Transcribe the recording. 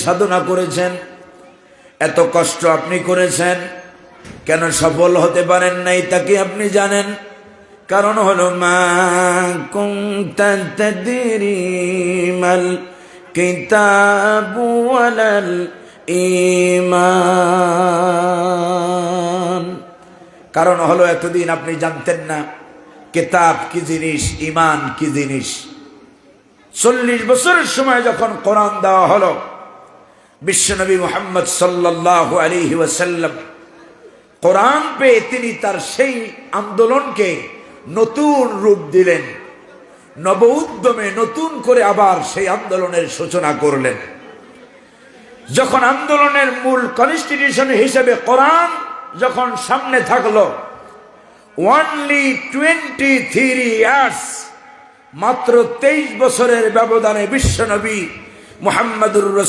সাধনা করেছেন, এত কষ্ট আপনি করেছেন, কেন সফল হতে পারেন নাই তা কি আপনি জানেন? কারণ হলো মা কুনতা তাদরি মাল কিতাবু ওয়ালাল ঈমান। কারণ হলো এতদিন আপনি জানতেন না কিতাব কি জিনিস, ঈমান কি জিনিস। 40 বছরের সময় যখন কোরআন দেওয়া হলো, বিশ্বনবী মুহাম্মদ সাল্লাল্লাহু আলাইহি ওয়াসাল্লাম কোরআন পেয়ে তিনি তার সেই আন্দোলনকে নতুন রূপ দিলেন, নব উদ্যমে নতুন করে আবার সেই আন্দোলনের সূচনা করলেন। যখন আন্দোলনের মূল কনস্টিটিউশন হিসেবে কোরআন যখন সামনে থাকলো, অনলি 23 ইয়ার্স, মাত্র 23 বছরের ব্যবধানে বিশ্বনবী মুহাম্মদুর রাসূল